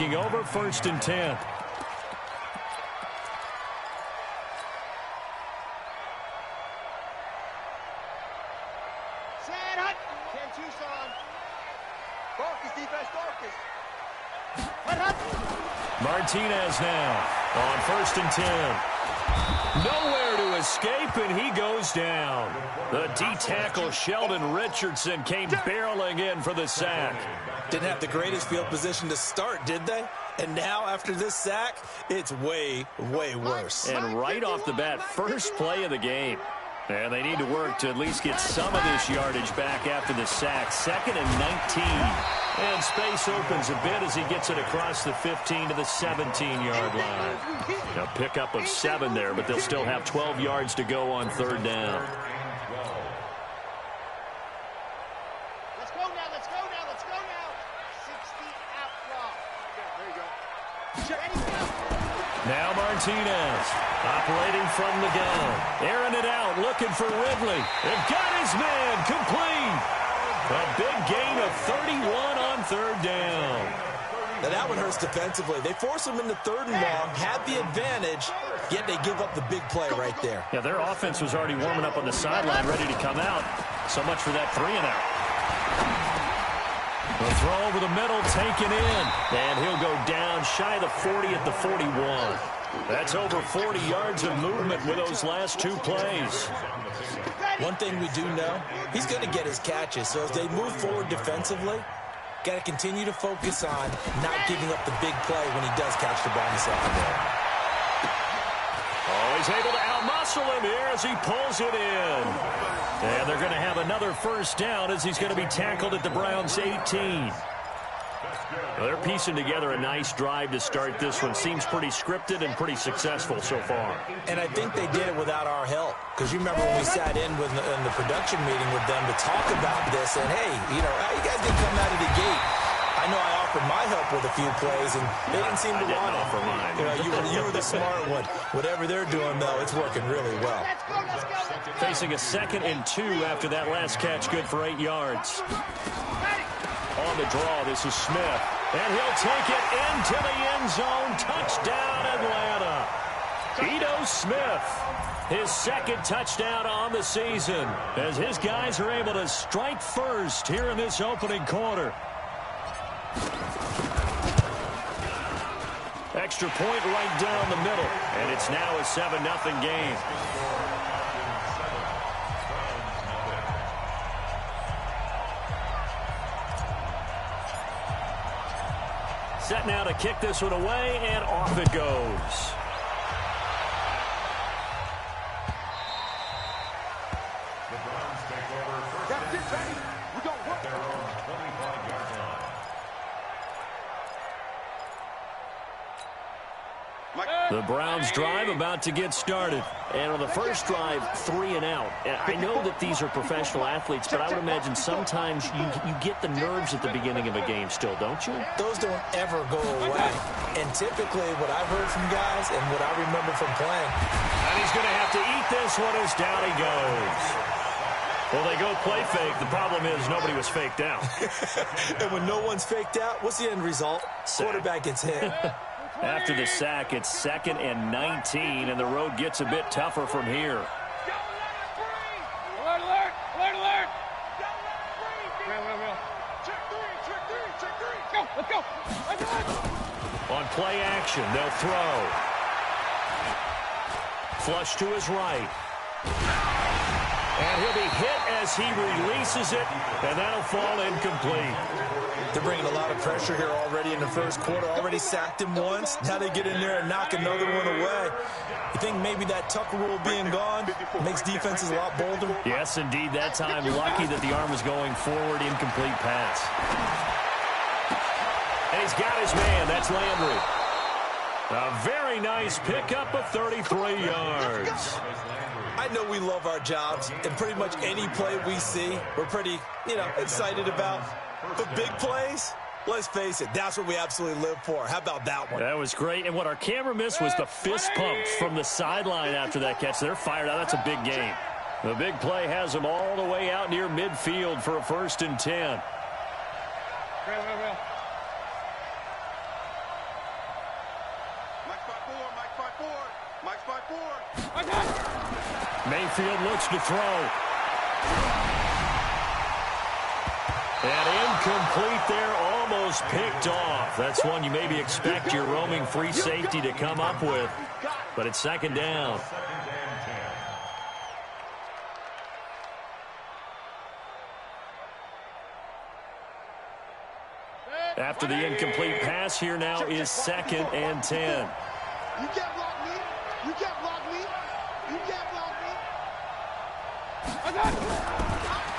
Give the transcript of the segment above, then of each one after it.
taking over 1st and 10. Martinez now on 1st and 10. Nowhere to escape, and he goes down. The D-tackle Sheldon Richardson came barreling in for the sack. Didn't have the greatest field position to start, did they? And now, after this sack, it's way, way worse. And right off the bat, first play of the game. And they need to work to at least get some of this yardage back after the sack. 2nd and 19. And space opens a bit as he gets it across the 15 to the 17-yard line. A pickup of 7 there, but they'll still have 12 yards to go on 3rd down. Let's go now, let's go now, let's go now. 60 out block. There you go. Now Martinez operating from the gun. Airing it out, looking for Ridley. They've got his man complete. A big gain of 31 on 3rd down. Now that one hurts defensively. They force him into 3rd and long, had the advantage, yet they give up the big play right there. Yeah, their offense was already warming up on the sideline, ready to come out. So much for that 3 and out. The throw over the middle, taken in. And he'll go down shy of the 40 at the 41. That's over 40 yards of movement with those last 2 plays. One thing we do know, he's going to get his catches. So as they move forward defensively, got to continue to focus on not giving up the big play when he does catch the ball in the secondary. Oh, he's able to outmuscle him here as he pulls it in. And they're going to have another 1st down as he's going to be tackled at the Browns' 18. Well, they're piecing together a nice drive to start this one. Seems pretty scripted and pretty successful so far. And I think they did it without our help. Because you remember when we sat in the production meeting with them to talk about this, and hey, you know, how you guys didn't come out of the gate. I know I offered my help with a few plays, and they didn't seem to want it. Offer mine. You know, you were the smart one. Whatever they're doing, though, it's working really well. Facing a 2nd and 2 after that last catch, good for 8 yards. On the draw, this is Smith. And he'll take it into the end zone. Touchdown, Atlanta. Ito Smith, his 2nd touchdown on the season, as his guys are able to strike first here in this opening quarter. Extra point right down the middle, and it's now a 7-0 game. Set now to kick this one away, and off it goes. The Browns drive about to get started. And on the first drive, 3 and out. And I know that these are professional athletes, but I would imagine sometimes you get the nerves at the beginning of a game still, don't you? Those don't ever go away. And typically what I've heard from guys and what I remember from playing. And he's going to have to eat this one as down he goes. Well, they go play fake. The problem is nobody was faked out. And when no one's faked out, what's the end result? Quarterback gets hit. After the sack, it's 2nd and 19, and the road gets a bit tougher from here. Alert, alert, alert, alert. Check three. Go, let's go. On play action, they'll throw. Flush to his right. And he'll be hit as he releases it, and that'll fall incomplete. They're bringing a lot of pressure here already in the first quarter. Already sacked him once. Now they get in there and knock another one away. You think maybe that Tucker rule being gone makes defenses a lot bolder? Yes, indeed. That time, lucky that the arm was going forward. Incomplete pass. And he's got his man. That's Landry. A very nice pickup of 33 yards. I know we love our jobs, and pretty much any play we see, we're pretty, excited about. But big plays, let's face it, that's what we absolutely live for. How about that one? That was great. And what our camera missed was the fist pump from the sideline after that catch. They're fired out. That's a big game. The big play has them all the way out near midfield for a 1st and 10. Mayfield looks to throw. And incomplete there, almost picked off. That's one you maybe expect your roaming free safety to come up with. But it's second down. After the incomplete pass, here now is 2nd and 10. You can't block me. You can't block me. You can't block me.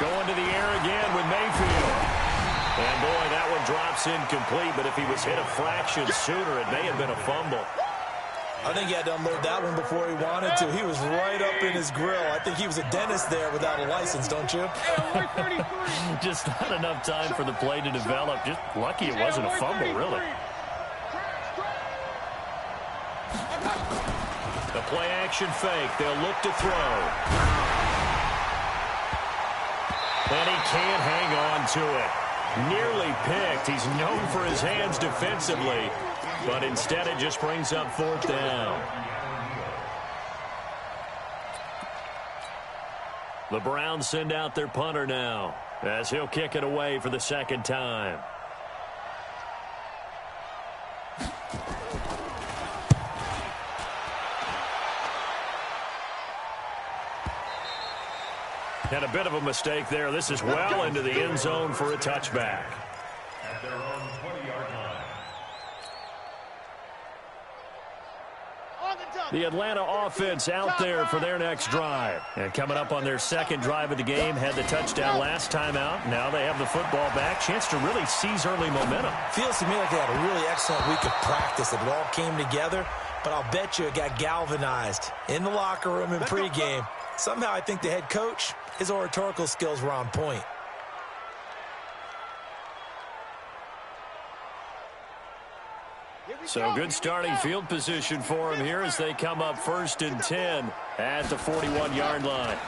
Going to the air again with Mayfield. And boy, that one drops incomplete, but if he was hit a fraction sooner, it may have been a fumble. I think he had to unload that one before he wanted to. He was right up in his grill. I think he was a dentist there without a license, don't you? Just not enough time for the play to develop. Just lucky it wasn't a fumble, really. The play action fake. They'll look to throw. And he can't hang on to it. Nearly picked. He's known for his hands defensively. But instead, it just brings up 4th down. The Browns send out their punter now, as he'll kick it away for the 2nd time. And a bit of a mistake there. This is well into the end zone for a touchback. At their own 20-yard line. The Atlanta offense out there for their next drive. And coming up on their 2nd drive of the game, had the touchdown last time out. Now they have the football back. Chance to really seize early momentum. Feels to me like they had a really excellent week of practice. It all came together, but I'll bet you it got galvanized in the locker room in pregame. Somehow I think the head coach, his oratorical skills were on point. So good starting field position for him here as they come up 1st and 10 at the 41-yard line.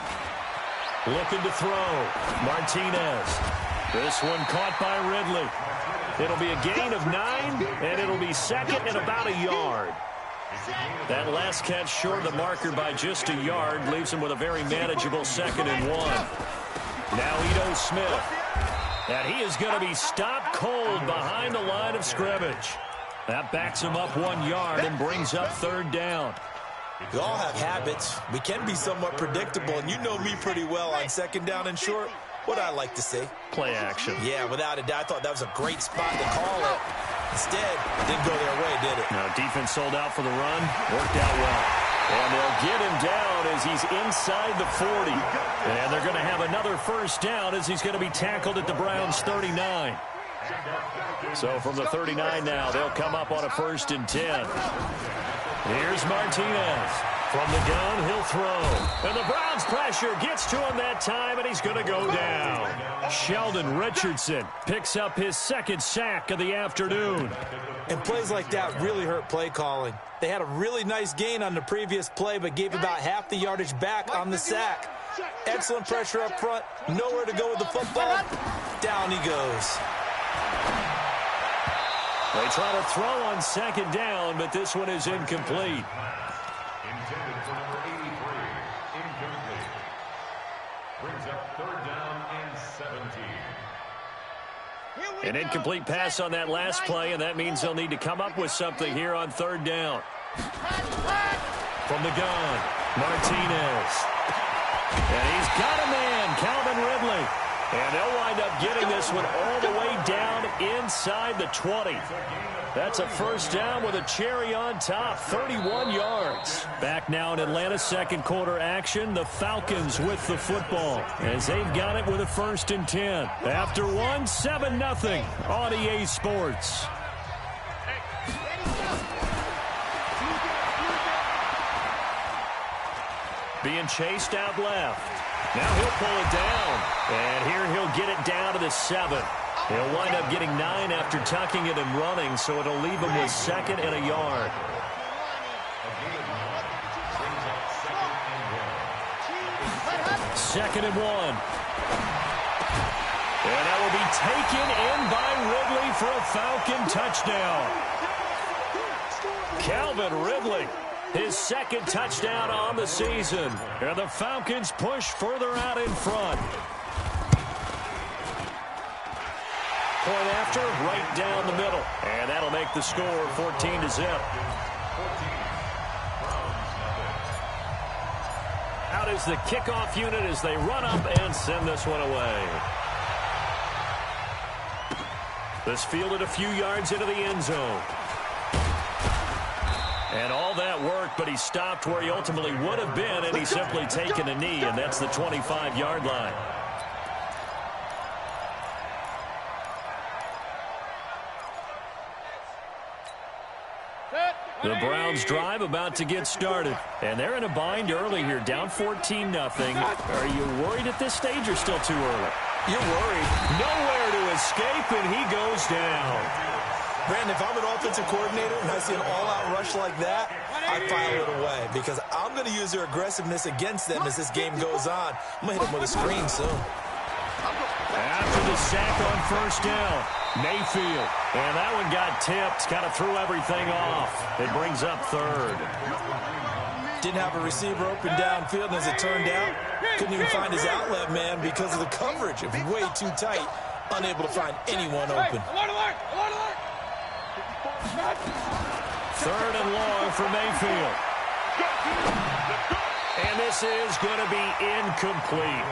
Looking to throw. Martinez. This one caught by Ridley. It'll be a gain of 9, and it'll be 2nd and about a yard. That last catch short of the marker by just a yard leaves him with a very manageable 2nd and 1. Now Ito Smith. And he is going to be stopped cold behind the line of scrimmage. That backs him up 1 yard and brings up 3rd down. We all have habits. We can be somewhat predictable, and you know me pretty well on 2nd down and short. What I like to see. Play action. Yeah, without a doubt. I thought that was a great spot to call it. Instead, didn't go their way, did it? Now, defense sold out for the run. Worked out well. And they'll get him down as he's inside the 40. And they're going to have another 1st down as he's going to be tackled at the Browns' 39. So from the 39 now, they'll come up on a 1st and 10. Here's Martinez. From the gun, he'll throw. And the Browns pressure gets to him that time, and he's going to go down. Sheldon Richardson picks up his 2nd sack of the afternoon. And plays like that really hurt play calling. They had a really nice gain on the previous play, but gave about half the yardage back on the sack. Excellent pressure up front. Nowhere to go with the football. Down he goes. They try to throw on 2nd down, but this one is incomplete. Intended for number 83. Incomplete. Brings up 3rd down and 17. An incomplete pass on that last play, and that means they'll need to come up with something here on 3rd down. From the gun, Martinez. And he's got a man, Calvin Ridley. And they'll wind up getting this one all the way down inside the 20. That's a 1st down with a cherry on top, 31 yards. Back now in Atlanta's 2nd quarter action, the Falcons with the football as they've got it with a 1st and 10. After one, 7-0 on EA Sports. Being chased out left. Now he'll pull it down, and here he'll get it down to the 7. He'll wind up getting 9 after tucking it and running, so it'll leave him with 2nd and a yard. Second and 1. And that will be taken in by Ridley for a Falcon touchdown. Calvin Ridley, his second touchdown on the season. And the Falcons push further out in front. Point after, right down the middle. And that'll make the score 14-0. Out is the kickoff unit as they run up and send this one away. This fielded a few yards into the end zone. And all that work, but he stopped where he ultimately would have been, and he's simply taken a knee, and that's the 25-yard line. The Browns drive about to get started. And they're in a bind early here, down 14-0. Are you worried at this stage or still too early? You're worried. Nowhere to escape, and he goes down. Brandon, if I'm an offensive coordinator and I see an all-out rush like that, I file it away because I'm going to use their aggressiveness against them as this game goes on. I'm going to hit them with a screen soon. After the sack on first down, Mayfield. And that one got tipped, kind of threw everything off. It brings up third. Didn't have a receiver open downfield, and as it turned out, couldn't even find his outlet man because of the coverage. It was way too tight, unable to find anyone open. Third and long for Mayfield. And this is going to be incomplete.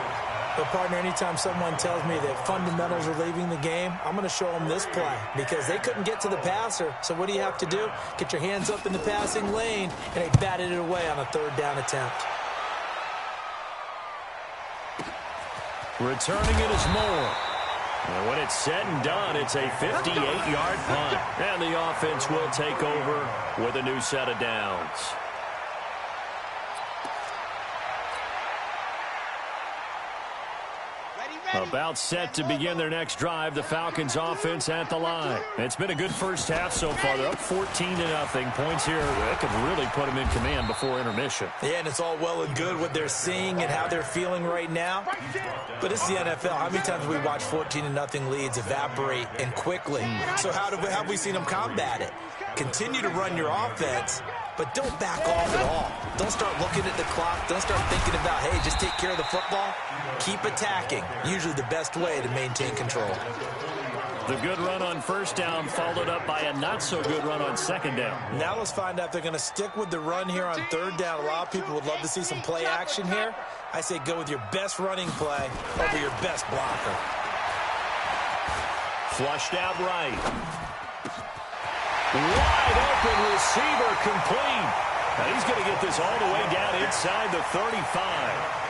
But, partner, anytime someone tells me that fundamentals are leaving the game, I'm going to show them this play because they couldn't get to the passer. So what do you have to do? Get your hands up in the passing lane, and they batted it away on a third down attempt. Returning it is Moore. And when it's said and done, it's a 58-yard punt. And the offense will take over with a new set of downs. About set to begin their next drive, the Falcons offense at the line. It's been a good first half so far. They're up 14-0. Points here that could really put them in command before intermission. Yeah, and it's all well and good what they're seeing and how they're feeling right now. But it's the NFL. How many times have we watched 14-0 leads evaporate and quickly? So how have we seen them combat it? Continue to run your offense, but don't back off at all. Don't start looking at the clock. Don't start thinking about, hey, just take care of the football. Keep attacking. Usually the best way to maintain control. The good run on first down followed up by a not-so-good run on second down. Now let's find out if they're going to stick with the run here on third down. A lot of people would love to see some play action here. I say go with your best running play over your best blocker. Flushed out right. Wide open receiver complete. Now he's going to get this all the way down inside the 35.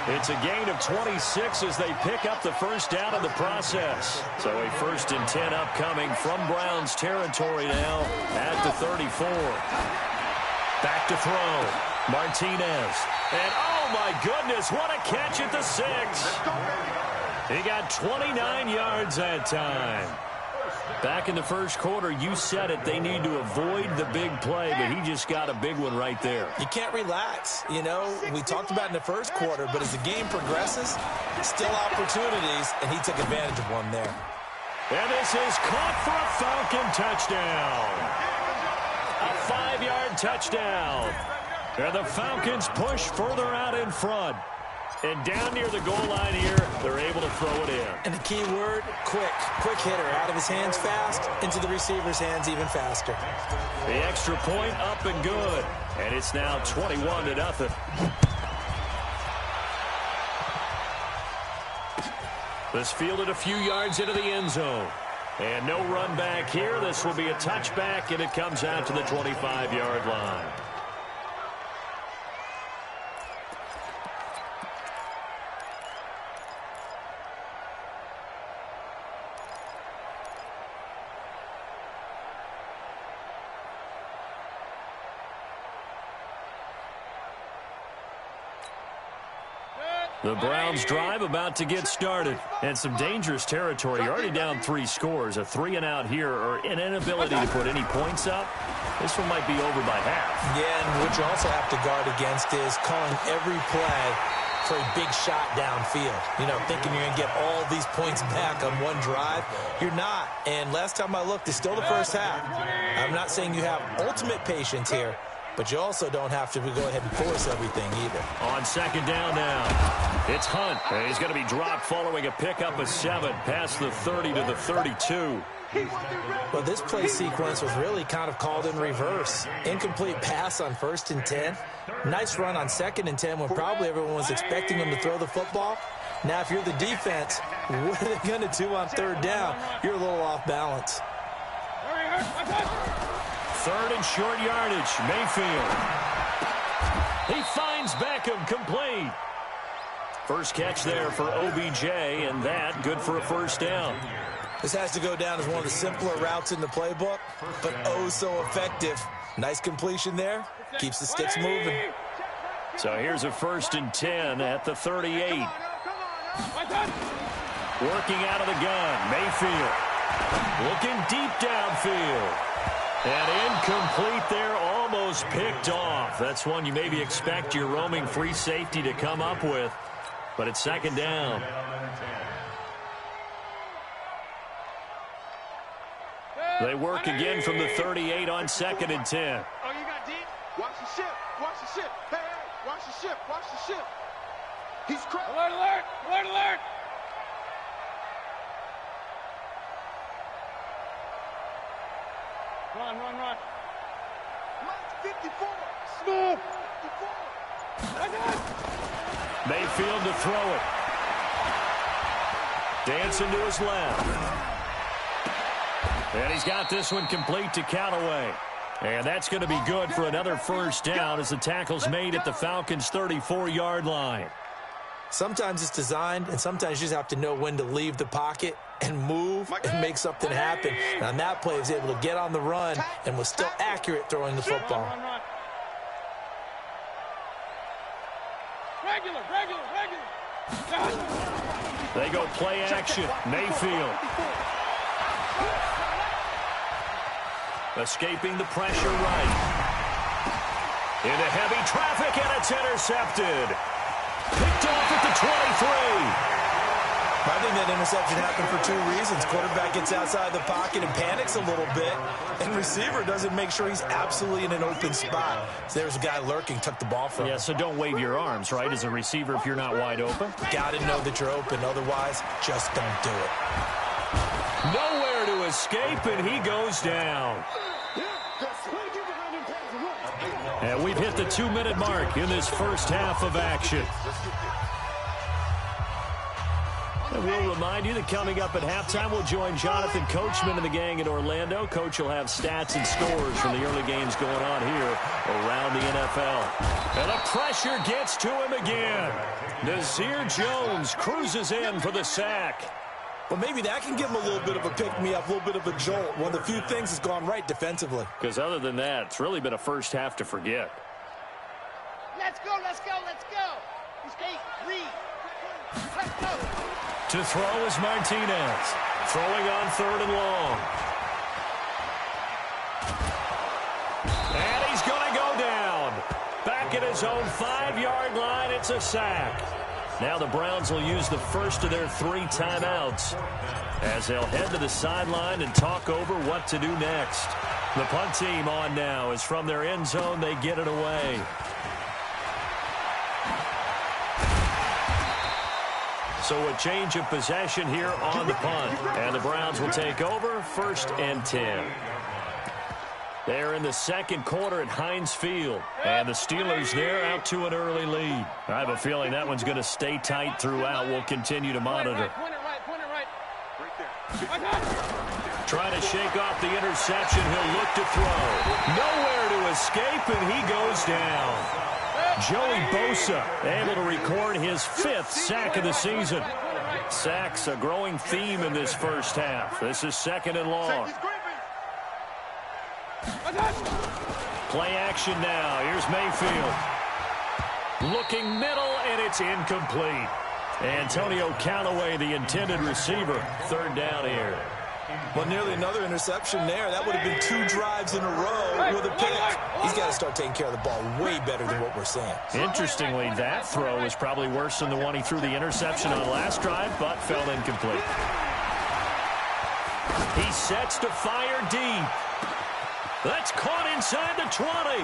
It's a gain of 26 as they pick up the first down in the process. So a 1st and 10 upcoming from Browns territory now at the 34. Back to throw. Martinez. And oh my goodness, what a catch at the 6. He got 29 yards that time. Back in the first quarter, you said it, they need to avoid the big play, but he just got a big one right there. You can't relax. You know, we talked about in the first quarter, but as the game progresses, still opportunities, and he took advantage of one there. And this is caught for a Falcon touchdown. A 5-yard touchdown. And the Falcons push further out in front. And down near the goal line here, they're able to throw it in. And the key word, quick. Quick hitter. Out of his hands fast, into the receiver's hands even faster. The extra point up and good. And it's now 21-0. This fielded a few yards into the end zone. And no run back here. This will be a touchback, and it comes out to the 25-yard line. The Browns drive about to get started. And some dangerous territory. You're already down 3 scores. A 3-and-out here or an inability to put any points up. This one might be over by half. Yeah, and what you also have to guard against is calling every play for a big shot downfield. You know, thinking you're going to get all these points back on one drive. You're not. And last time I looked, it's still the first half. I'm not saying you have ultimate patience here, but you also don't have to go ahead and force everything either. On second down now, it's Hunt. And he's going to be dropped following a pickup of 7 past the 30 to the 32. Well, this play sequence was really kind of called in reverse. Incomplete pass on 1st and 10. Nice run on 2nd and 10 when probably everyone was expecting him to throw the football. Now, if you're the defense, what are they going to do on 3rd down? You're a little off balance. 3rd and short yardage, Mayfield. He finds Beckham, complete. First catch there for OBJ, and that good for a 1st down. This has to go down as one of the simpler routes in the playbook, but oh so effective. Nice completion there. Keeps the sticks moving. So here's a 1st and 10 at the 38. Working out of the gun, Mayfield. Looking deep downfield. And incomplete there, almost picked off. That's one you maybe expect your roaming free safety to come up with. But it's 2nd down. They work again from the 38 on 2nd and 10. Oh, you got deep? Watch the ship. Watch the ship. Hey, hey, watch the ship. Watch the ship. He's crazy. Alert, alert. Alert, alert. Run, run, run. 54. Smooth. 54. Mayfield to throw it. Dancing to his left. And he's got this one complete to Callaway. And that's going to be good for another 1st down as the tackle's made at the Falcons' 34-yard line. Sometimes it's designed, and sometimes you just have to know when to leave the pocket and move and make something happen. And on that play, he was able to get on the run and was still accurate throwing the football. Run, run. Regular, regular, regular. They go play action. Mayfield. Escaping the pressure right. Into heavy traffic, and it's intercepted. Picked off at the 23. I think that interception happened for 2 reasons. Quarterback gets outside the pocket and panics a little bit, and receiver doesn't make sure he's absolutely in an open spot. So there's a guy lurking, took the ball from him. Yeah, so don't wave your arms, right, as a receiver if you're not wide open. Got to know that you're open. Otherwise, just don't do it. Nowhere to escape, and he goes down. And we've hit the 2-minute mark in this first half of action. And we'll remind you that coming up at halftime, we'll join Jonathan Coachman and the gang in Orlando. Coach will have stats and scores from the early games going on here around the NFL. And the pressure gets to him again. Nazir Jones cruises in for the sack. Well, maybe that can give him a little bit of a pick-me-up, a little bit of a jolt. One of the few things that's gone right defensively. Because other than that, it's really been a first half to forget. Let's go, let's go, let's go. Hey, read. Let's go. To throw is Martinez. Throwing on 3rd and long. And he's going to go down. Back at his own 5-yard line, it's a sack. Now the Browns will use the first of their 3 timeouts as they'll head to the sideline and talk over what to do next. The punt team on now as from their end zone they get it away. So a change of possession here on the punt. And the Browns will take over 1st and 10. They're in the second quarter at Heinz Field. And the Steelers there out to an early lead. I have a feeling that one's going to stay tight throughout. We'll continue to monitor. Point it right. Trying to shake off the interception. He'll look to throw. Nowhere to escape, and he goes down. Joey Bosa able to record his 5th sack of the season. Sacks a growing theme in this first half. This is 2nd and long. Play action now. Here's Mayfield. Looking middle, and it's incomplete. Antonio Callaway, the intended receiver. 3rd down here. Well, nearly another interception there. That would have been 2 drives in a row with a pick. He's got to start taking care of the ball way better than what we're seeing. Interestingly, that throw is probably worse than the one he threw the interception on last drive, but fell incomplete. He sets to fire deep. That's caught inside the 20.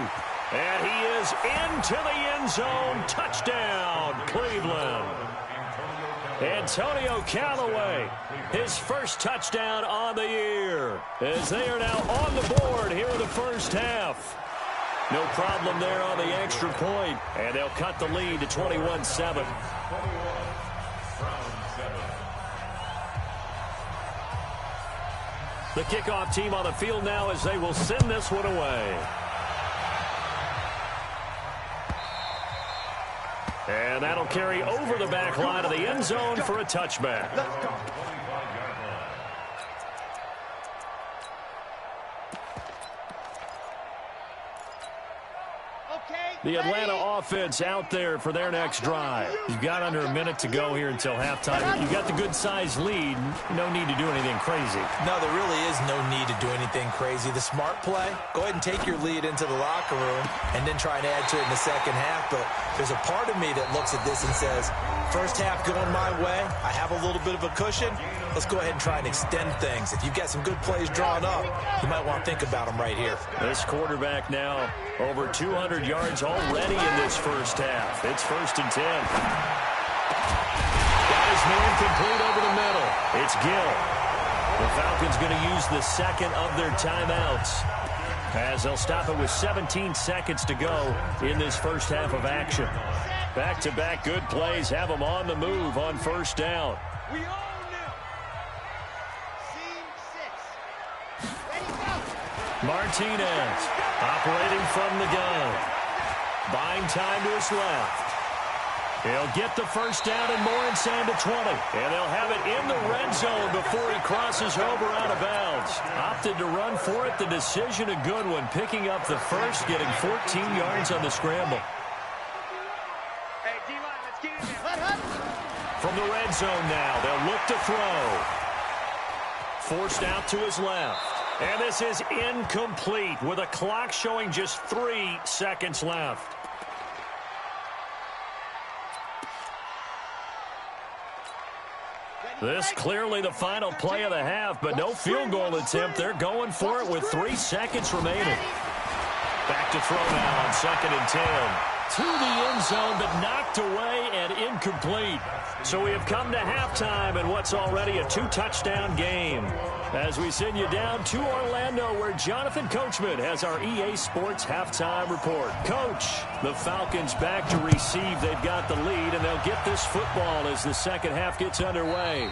And he is into the end zone. Touchdown, Cleveland. Antonio Callaway, his first touchdown on the year, as they are now on the board here in the first half. No problem there on the extra point, and they'll cut the lead to 21-7. The kickoff team on the field now as they will send this one away. And that'll carry over the back line of the end zone for a touchback. Let's go. The Atlanta offense out there for their next drive. You've got under a minute to go here until halftime. You've got the good-sized lead. No need to do anything crazy. No, there really is no need to do anything crazy. The smart play, go ahead and take your lead into the locker room and then try and add to it in the second half. But there's a part of me that looks at this and says, first half going my way, I have a little bit of a cushion. Let's go ahead and try and extend things. If you've got some good plays drawn up, you might want to think about them right here. This quarterback now over 200 yards already in this first half. It's 1st and 10. Got his man complete over the middle. It's Gill. The Falcons going to use the second of their timeouts, as they'll stop it with 17 seconds to go in this first half of action. Back-to-back good plays have them on the move on first down. We own them. Scene 6. Ready, go. Martinez operating from the gun. Buying time to his left. He'll get the first down and more inside the 20. And they'll have it in the red zone before he crosses over out of bounds. Opted to run for it. The decision a good one. Picking up the first, getting 14 yards on the scramble. Hey, D-line, let's get in there. From the red zone now, they'll look to throw. Forced out to his left. And this is incomplete with a clock showing just 3 seconds left. This clearly the final play of the half, but no field goal attempt. They're going for it with 3 seconds remaining. Back to throw now on 2nd and 10. To the end zone, but knocked away and incomplete. So we have come to halftime in what's already a 2-touchdown game, as we send you down to Orlando, where Jonathan Coachman has our EA Sports halftime report. Coach, the Falcons back to receive. They've got the lead, and they'll get this football as the second half gets underway.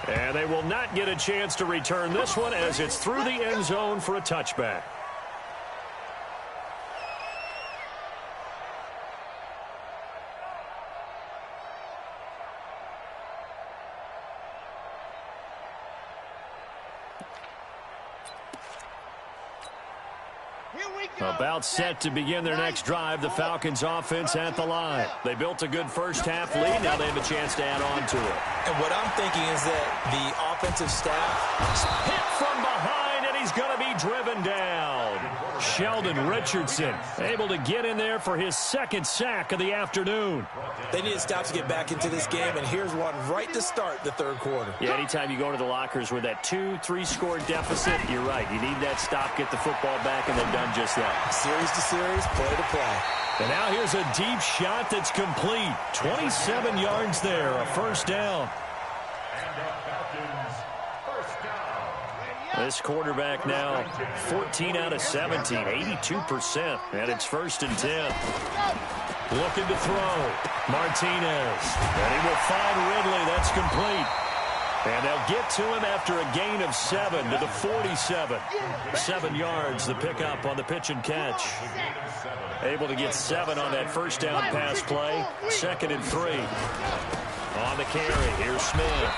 And they will not get a chance to return this one, as it's through the end zone for a touchback. About set to begin their next drive, the Falcons offense at the line. They built a good first half lead. Now they have a chance to add on to it. And what I'm thinking is that the offensive staff hit from behind, and he's going to be driven down. Sheldon Richardson able to get in there for his second sack of the afternoon. They need to stop to get back into this game, and here's one right to start the third quarter. Yeah, anytime you go to the lockers with that 2-3 score deficit, you're right. You need that stop, get the football back, and they've done just that. Series to series, play to play. And now here's a deep shot that's complete. 27 yards there, a first down. This quarterback now 14 out of 17, 82%, and it's 1st and 10. Looking to throw. Martinez, and he will find Ridley. That's complete. And they'll get to him after a gain of 7 to the 47. 7 yards, the pickup on the pitch and catch. Able to get 7 on that first down pass play. 2nd and 3. On the carry, here's Smith.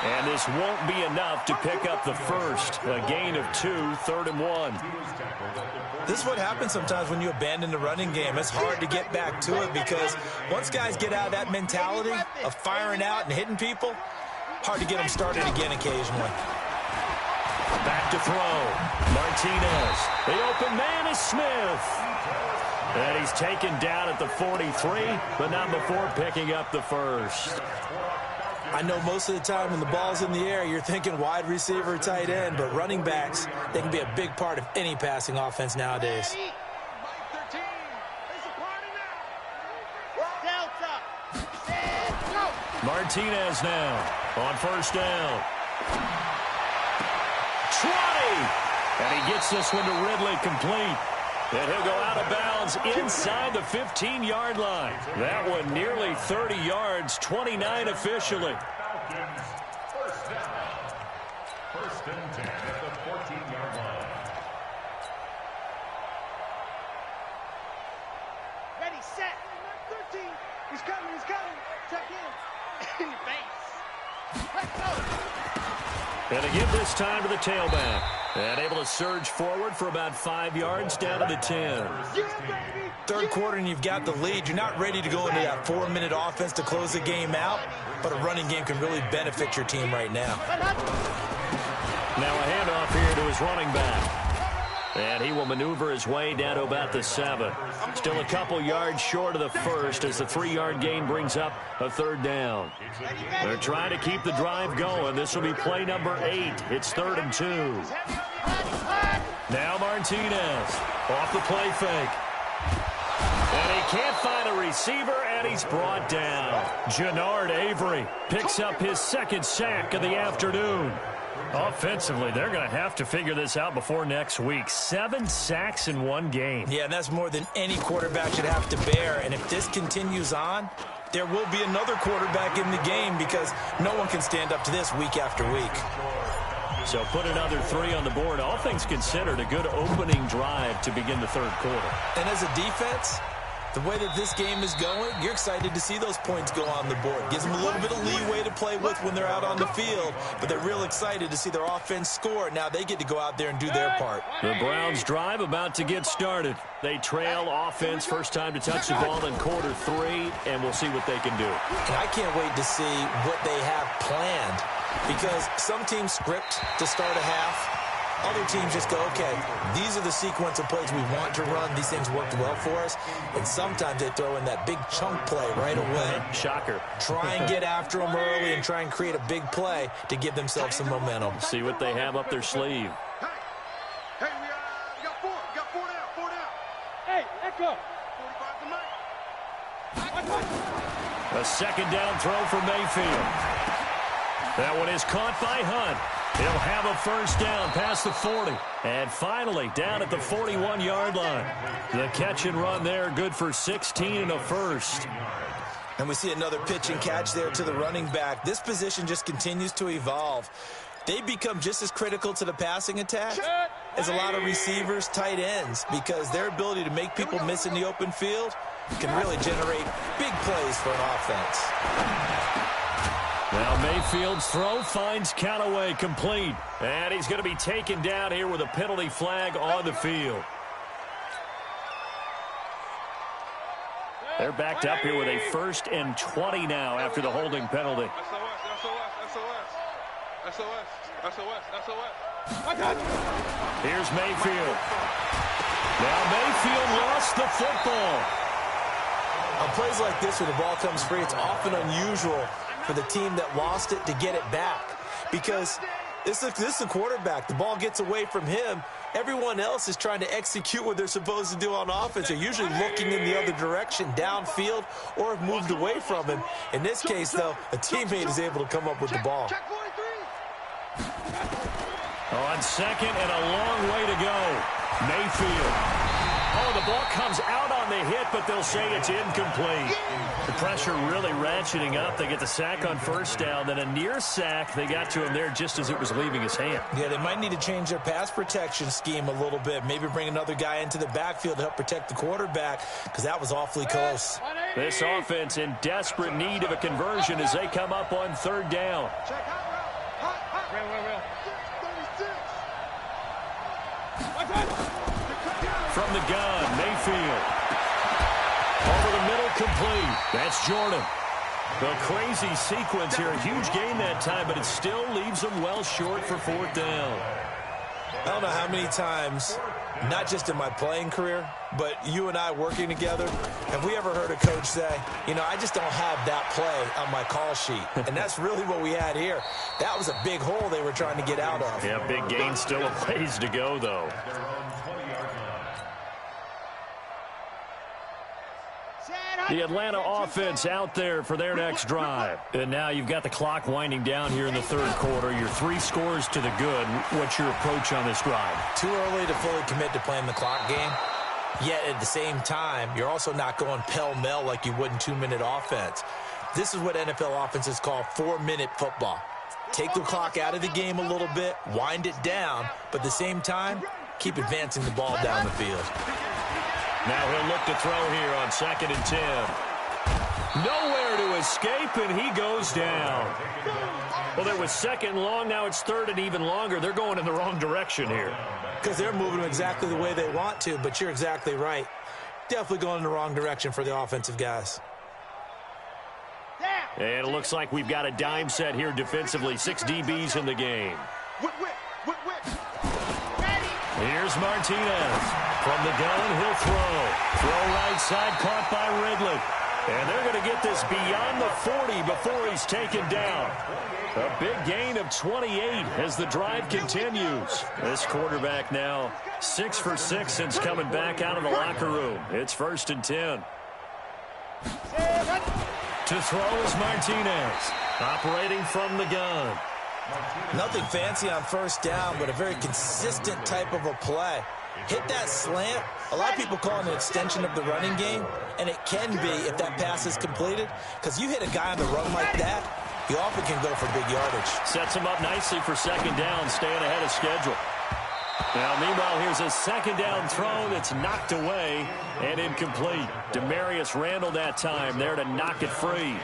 And this won't be enough to pick up the first. A gain of 2, 3rd and 1. This is what happens sometimes when you abandon the running game. It's hard to get back to it because once guys get out of that mentality of firing out and hitting people, hard to get them started again occasionally. Back to throw. Martinez. The open man is Smith. And he's taken down at the 43, but not before picking up the first. I know most of the time when the ball's in the air, you're thinking wide receiver, tight end, but running backs, they can be a big part of any passing offense nowadays. Martinez now on first down. 20! And he gets this one to Ridley complete. And he'll go out of bounds inside the 15-yard line. That one nearly 30 yards, 29 officially. First down. First and 10 at the 14-yard line. Ready, set. 13. He's coming, he's coming. Check in. Base. Let's go. And to give this time to the tailback. And able to surge forward for about 5 yards down to the 10. Third quarter and you've got the lead. You're not ready to go into that 4-minute offense to close the game out, but a running game can really benefit your team right now. Now a handoff here to his running back. And he will maneuver his way down to about the 7. Still a couple yards short of the first as the 3-yard gain brings up a third down. They're trying to keep the drive going. This will be play number 8. It's 3rd and 2. Now Martinez off the play fake. And he can't find a receiver, and he's brought down. Jannard Avery picks up his 2nd sack of the afternoon. Offensively, they're going to have to figure this out before next week. 7 sacks in one game. Yeah, and that's more than any quarterback should have to bear. And if this continues on, there will be another quarterback in the game because no one can stand up to this week after week. So put another 3 on the board. All things considered, a good opening drive to begin the 3rd quarter. And as a defense, the way that this game is going, you're excited to see those points go on the board. Gives them a little bit of leeway to play with when they're out on the field, but they're real excited to see their offense score. Now they get to go out there and do their part. The Browns drive about to get started. They trail offense, first time to touch the ball in quarter 3, and we'll see what they can do. And I can't wait to see what they have planned because some teams script to start a half. Other teams just go, okay, these are the sequence of plays we want to run. These things worked well for us. And sometimes they throw in that big chunk play right away. Shocker. Try and get after them early and try and create a big play to give themselves some momentum. See what they have up their sleeve. Hey, we got 4. We got 4 down. 4 down. Hey, Echo. 45 to Mike. A 2nd down throw for Mayfield. That one is caught by Hunt. He'll have a first down past the 40. And finally, down at the 41-yard line. The catch and run there, good for 16 and a first. And we see another pitch and catch there to the running back. This position just continues to evolve. They become just as critical to the passing attack as a lot of receivers, tight ends, because their ability to make people miss in the open field can really generate big plays for an offense. Now Mayfield's throw finds Callaway complete. And he's going to be taken down here with a penalty flag on the field. They're backed up here with a 1st and 20 now after the holding penalty. Here's Mayfield. Now Mayfield lost the football. On plays like this where the ball comes free, it's often unusual for the team that lost it to get it back because this is a quarterback. The ball gets away from him. Everyone else is trying to execute what they're supposed to do on offense. They're usually looking in the other direction, downfield, or have moved away from him. In this case, though, a teammate is able to come up with the ball. On 2nd and a long way to go. Mayfield. Oh, the ball comes out on the hit, but they'll say it's incomplete. The pressure really ratcheting up. They get the sack on first down, then a near sack. They got to him there just as it was leaving his hand. Yeah, they might need to change their pass protection scheme a little bit. Maybe bring another guy into the backfield to help protect the quarterback because that was awfully close. This offense in desperate need of a conversion as they come up on 3rd down. From the gun, Mayfield. Over the middle, complete. That's Jordan. A crazy sequence here. A huge gain that time, but it still leaves them well short for 4th down. I don't know how many times, not just in my playing career, but you and I working together, have we ever heard a coach say, you know, I just don't have that play on my call sheet. And that's really what we had here. That was a big hole they were trying to get out of. Yeah, big gain, still a ways to go, though. The Atlanta offense out there for their next drive. And now you've got the clock winding down here in the third quarter. Your 3 scores to the good. What's your approach on this drive? Too early to fully commit to playing the clock game. Yet at the same time, you're also not going pell-mell like you would in 2-minute offense. This is what NFL offenses call 4-minute football. Take the clock out of the game a little bit, wind it down, but at the same time, keep advancing the ball down the field. Now he'll look to throw here on 2nd and 10. Nowhere to escape, and he goes down. Well, there was 2nd and long. Now it's 3rd and even longer. They're going in the wrong direction here. Because they're moving them exactly the way they want to, but you're exactly right. Definitely going in the wrong direction for the offensive guys. And it looks like we've got a dime set here defensively. 6 DBs in the game. Here's Martinez. From the gun, he'll throw. Throw right side, caught by Ridley. And they're going to get this beyond the 40 before he's taken down. A big gain of 28 as the drive continues. This quarterback now 6 for 6 since coming back out of the locker room. It's 1st and 10. To throw is Martinez. Operating from the gun. Nothing fancy on 1st down, but a very consistent type of a play. Hit that slant. A lot of people call it an extension of the running game, and it can be if that pass is completed, because you hit a guy on the run like that, he often can go for big yardage. Sets him up nicely for 2nd down, staying ahead of schedule. Now, meanwhile, here's a 2nd down throw that's knocked away and incomplete. Demarius Randall that time there to knock it free.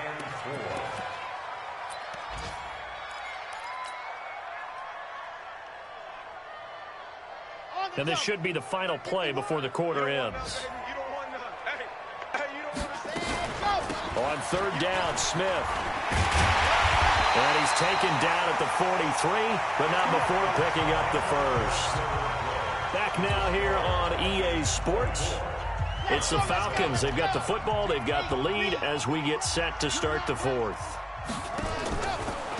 And this should be the final play before the quarter ends. On 3rd down, Smith. And he's taken down at the 43, but not before picking up the 1st. Back now here on EA Sports. It's the Falcons. They've got the football. They've got the lead as we get set to start the 4th.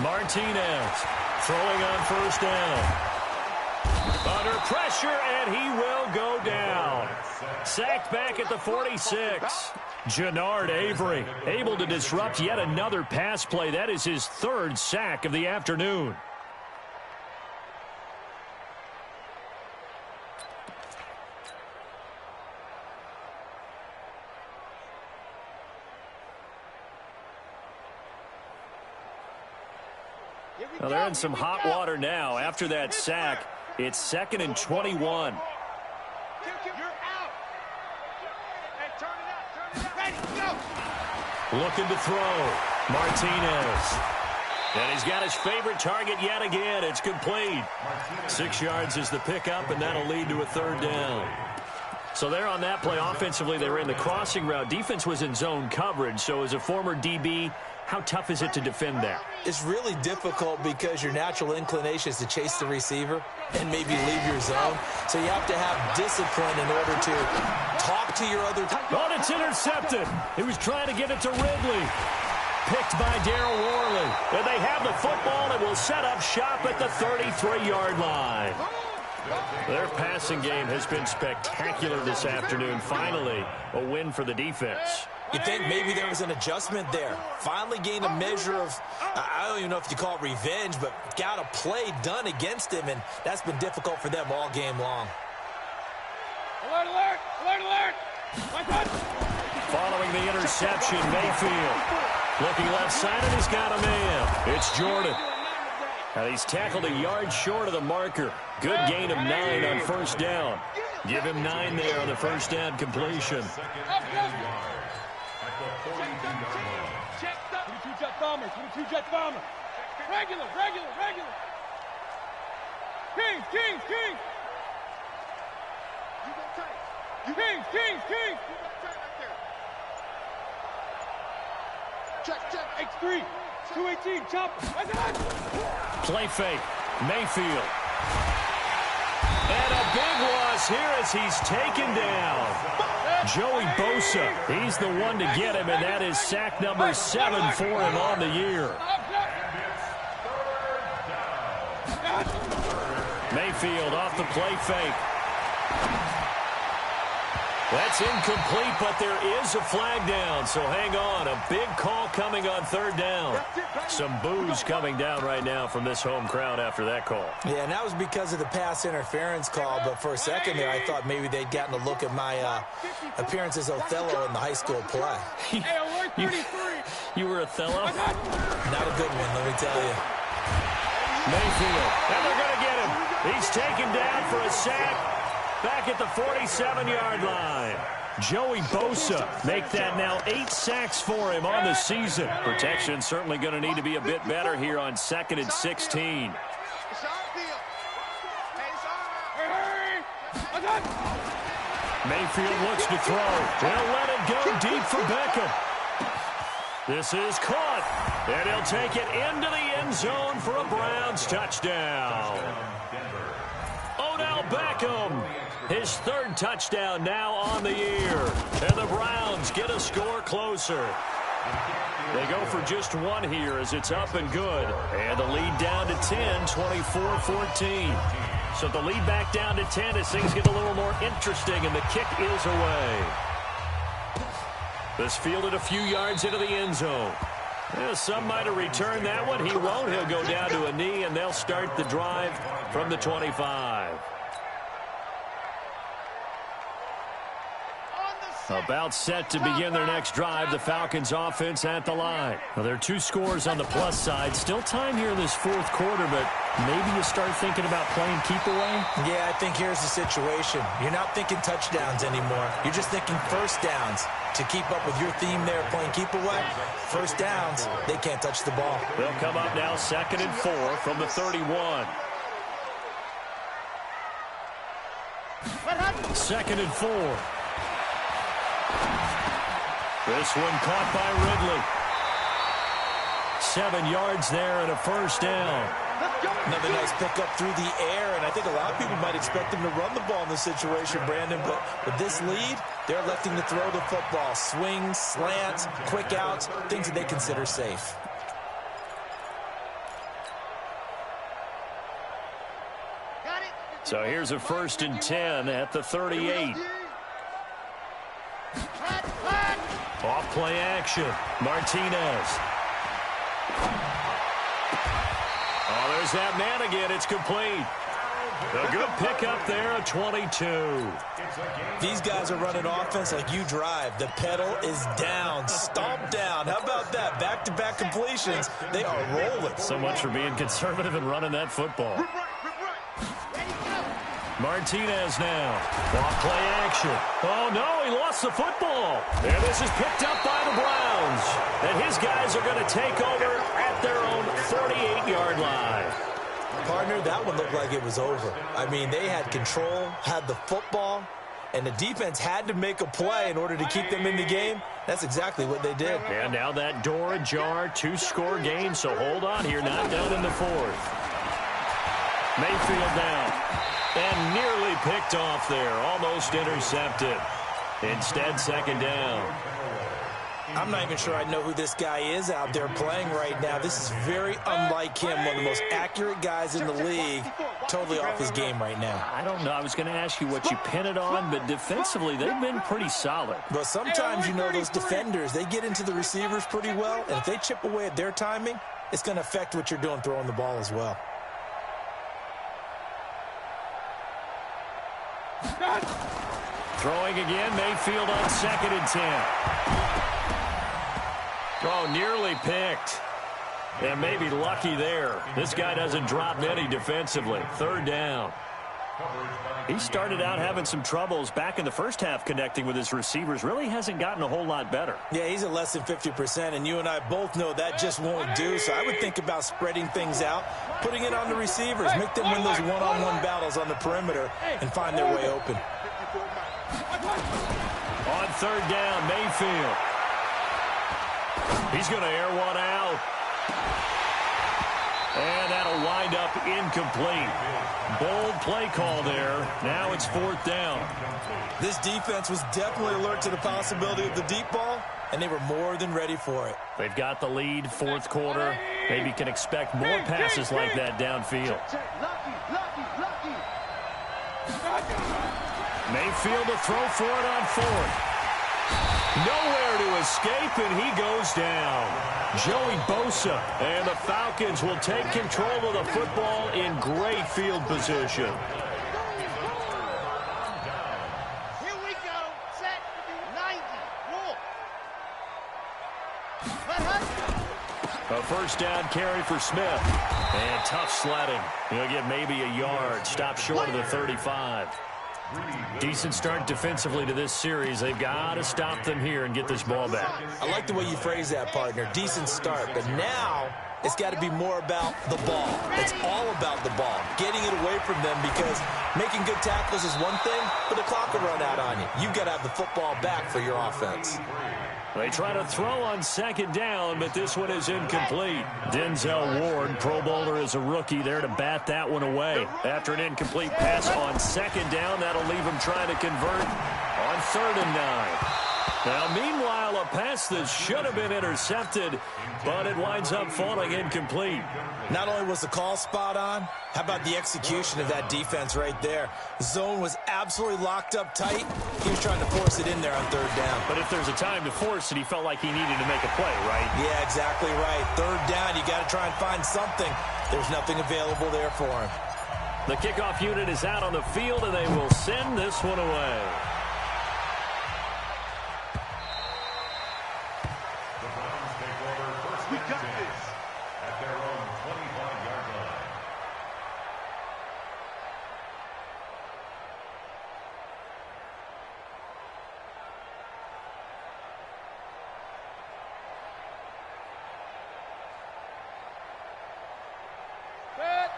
Martinez throwing on 1st down. Under pressure, and he will go down. Sacked back at the 46. Jannard Avery able to disrupt yet another pass play. That is his 3rd sack of the afternoon. Well, they're in some hot water now. After that sack, it's 2nd and 21. You're out. Hey, turn it up. Ready, go. Looking to throw. Martinez. And he's got his favorite target yet again. It's complete. 6 yards is the pickup, and that'll lead to a 3rd down. So there on that play, offensively, they were in the crossing route. Defense was in zone coverage. So as a former DB, how tough is it to defend that? It's really difficult because your natural inclination is to chase the receiver and maybe leave your zone. So you have to have discipline in order to talk to your other... Oh, it's intercepted. He was trying to get it to Ridley. Picked by Darryl Worley. And they have the football and will set up shop at the 33-yard line. Their passing game has been spectacular this afternoon. Finally, a win for the defense. You think maybe there was an adjustment there. Finally gained a measure of, I don't even know if you call it revenge, but got a play done against him, and that's been difficult for them all game long. Alert, alert, alert, alert. Following the interception, Mayfield. Looking left side, and he's got a man. It's Jordan. And he's tackled a yard short of the marker. Good gain of 9 on 1st down. Give him 9 there on the 1st down completion. Check up. 22 jet bomber, 22 jet bomber. Regular, regular, regular. Kings, Kings, Kings. You go tight. You Kings, Kings, Kings. You go tight right there. Check, check. X3. 218, chopper. Play fake. Mayfield. And a big loss here as he's taken down. Joey Bosa, he's the one to get him, and that is sack number 7 for him on the year. Mayfield off the play fake. That's incomplete, but there is a flag down, so hang on. A big call coming on 3rd down. Some boos coming down right now from this home crowd after that call. Yeah, and that was because of the pass interference call, but for a second there, I thought maybe they'd gotten a look at my appearance as Othello in the high school play. You were Othello? Not a good one, let me tell you. Mayfield, and they're going to get him. He's taken down for a sack back at the 47-yard line. Joey Bosa make that now 8 sacks for him on the season. Protection certainly going to need to be a bit better here on 2nd and 16. Mayfield looks to throw. He'll let it go deep for Beckham. This is caught, and he'll take it into the end zone for a Browns touchdown. Odell Beckham, his 3rd touchdown now on the year. And the Browns get a score closer. They go for just 1 here as it's up and good. And the lead down to 10, 24-14. So the lead back down to 10 as things get a little more interesting, and the kick is away. This fielded a few yards into the end zone. Yeah, some might have returned that one. He won't. He'll go down to a knee, and they'll start the drive from the 25. About set to begin their next drive. The Falcons offense at the line. Well, there are 2 scores on the plus side. Still time here in this 4th quarter, but maybe you start thinking about playing keep away? Yeah, I think here's the situation. You're not thinking touchdowns anymore. You're just thinking first downs. To keep up with your theme there, playing keep away, first downs, they can't touch the ball. They'll come up now 2nd and 4 from the 31. 2nd and 4. This one caught by Ridley. 7 yards there and a first down. Another nice pickup through the air, and I think a lot of people might expect him to run the ball in this situation, Brandon, but with this lead, they're electing to throw the football. Swings, slants, quick outs, things that they consider safe. So here's a 1st and 10 at the 38. Off play action. Martinez. Oh, there's that man again. It's complete. A good pickup there at 22. These guys are running offense like you drive. The pedal is down, stomped down. How about that? Back-to-back completions. They are rolling. So much for being conservative and running that football. Martinez now. Off play action. Oh, no, he lost the football. And this is picked up by the Browns. And his guys are going to take over at their own 48-yard line. Partner, that one looked like it was over. I mean, they had control, had the football, and the defense had to make a play in order to keep them in the game. That's exactly what they did. And now that door ajar, 2-score game, so hold on here, not done in the 4th. Mayfield now. And nearly picked off there, almost intercepted. Instead, 2nd down. I'm not even sure I know who this guy is out there playing right now. This is very unlike him, one of the most accurate guys in the league. Totally off his game right now. I don't know. I was going to ask you what you pin it on, but defensively, they've been pretty solid. But sometimes, you know, those defenders, they get into the receivers pretty well, and if they chip away at their timing, it's going to affect what you're doing throwing the ball as well. Throwing again, Mayfield on 2nd and 10. Oh, nearly picked. And maybe lucky there. This guy doesn't drop many defensively. 3rd down. He started out having some troubles back in the first half connecting with his receivers. Really hasn't gotten a whole lot better. Yeah, he's at less than 50%, and you and I both know that just won't do. So I would think about spreading things out, putting it on the receivers, make them win those one-on-one battles on the perimeter and find their way open. On 3rd down, Mayfield. He's going to air one out. And that'll wind up incomplete. Bold play call there. Now it's 4th down. This defense was definitely alert to the possibility of the deep ball, and they were more than ready for it. They've got the lead, 4th quarter. Maybe can expect more passes like that downfield. Mayfield to throw for it on 4th. Nowhere to escape, and he goes down. Joey Bosa, and the Falcons will take control of the football in great field position. Here we go. Set. 90. Roll. A 1st down carry for Smith. And tough sledding. He'll get maybe a yard. Stop short of the 35. Decent start defensively to this series. They've got to stop them here and get this ball back. I like the way you phrase that, partner. Decent start. But now it's got to be more about the ball. It's all about the ball. Getting it away from them, because making good tackles is one thing, but the clock will run out on you. You've got to have the football back for your offense. They try to throw on 2nd down, but this one is incomplete. Denzel Ward, Pro Bowler as a rookie, there to bat that one away. After an incomplete pass on 2nd down, that'll leave him trying to convert on 3rd and 9. Now, meanwhile, a pass that should have been intercepted, but it winds up falling incomplete. Not only was the call spot on, how about the execution of that defense right there? The zone was absolutely locked up tight. He was trying to force it in there on 3rd down. But if there's a time to force it, he felt like he needed to make a play, right? Yeah, exactly right. 3rd down, you got to try and find something. There's nothing available there for him. The kickoff unit is out on the field, and they will send this one away. We got this at their own 25-yard line.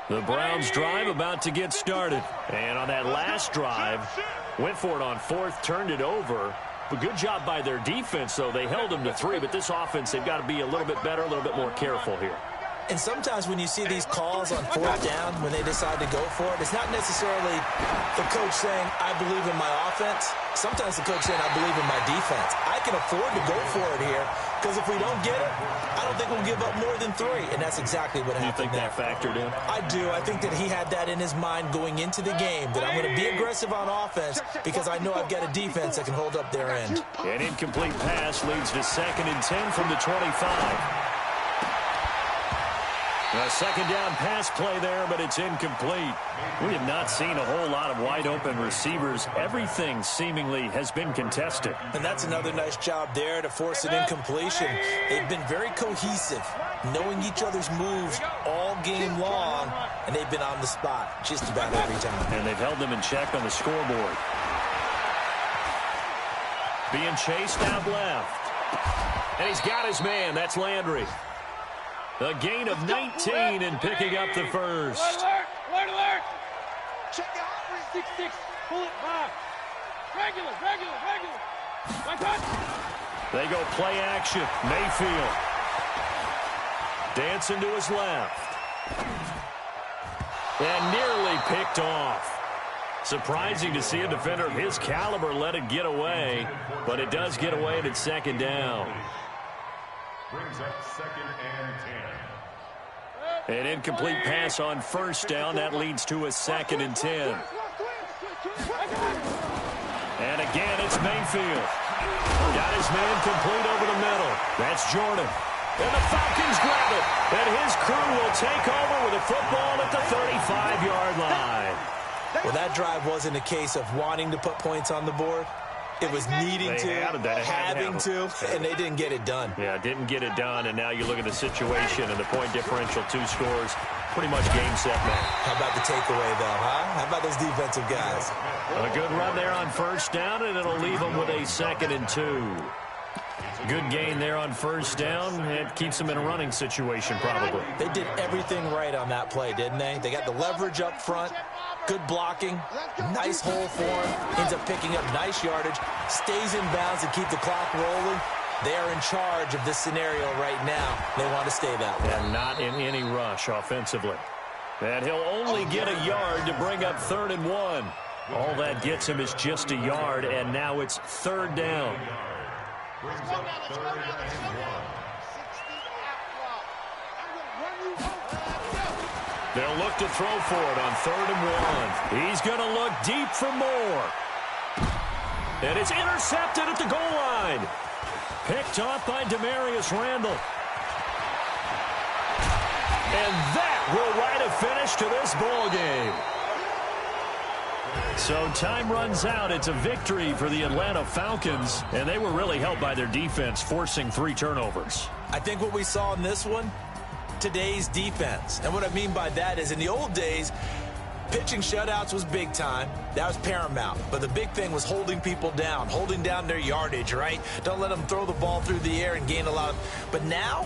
The Browns drive about to get started. And on that last drive, went for it on 4th, turned it over. But good job by their defense, though. They held them to 3, but this offense, they've got to be a little bit better, a little bit more careful here. And sometimes when you see these calls on 4th down, when they decide to go for it, it's not necessarily the coach saying, I believe in my offense. Sometimes the coach saying, I believe in my defense. I can afford to go for it here, because if we don't get it, I don't think we'll give up more than 3. And that's exactly what happened. You think that factored in? I do. I think that he had that in his mind going into the game, that I'm going to be aggressive on offense because I know I've got a defense that can hold up their end. An incomplete pass leads to 2nd and 10 from the 25. A 2nd down pass play there, but it's incomplete. We have not seen a whole lot of wide-open receivers. Everything seemingly has been contested. And that's another nice job there to force an incompletion. They've been very cohesive, knowing each other's moves all game long, and they've been on the spot just about every time. And they've held them in check on the scoreboard. Being chased out left. And he's got his man. That's Landry. A gain of 19 and picking up the 1st. Alert! Check out. 6-6. Pull it back. Regular. My touch. They go play action. Mayfield. Dancing to his left. And nearly picked off. Surprising to see a defender of his caliber let it get away, but it does get away and it's 2nd down. Brings up 2nd and 10. An incomplete pass on 1st down. That leads to a 2nd and 10. And again, it's Mayfield. Got his man complete over the middle. That's Jordan. And the Falcons grab it. And his crew will take over with a football at the 35-yard line. Well, that drive wasn't a case of wanting to put points on the board. It was needing to, having to, and they didn't get it done. Yeah, didn't get it done, and now you look at the situation and the point differential, 2 scores, pretty much game, set, match. How about the takeaway, though, huh? How about those defensive guys? A good run there on 1st down, and it'll leave them with a 2nd and 2. Good gain there on 1st down. It keeps them in a running situation, probably. They did everything right on that play, didn't they? They got the leverage up front, good blocking, nice hole for him, ends up picking up nice yardage, stays in bounds to keep the clock rolling. They are in charge of this scenario right now. They want to stay that way. And not in any rush offensively. And he'll only get a yard to bring up 3rd and 1. All that gets him is just a yard, and now it's 3rd down. Let's go now, let's go now, let's go now. 60-out clock. I'm going to run you over. They'll look to throw for it on 3rd and 1. He's going to look deep for more. And it's intercepted at the goal line. Picked off by Demarius Randall. And that will write a finish to this ball game. So time runs out. It's a victory for the Atlanta Falcons, and they were really helped by their defense, forcing 3 turnovers. I think what we saw in this one, today's defense. And what I mean by that is in the old days, pitching shutouts was big time. That was paramount. But the big thing was holding people down, holding down their yardage, right? Don't let them throw the ball through the air and gain a lot of... But now,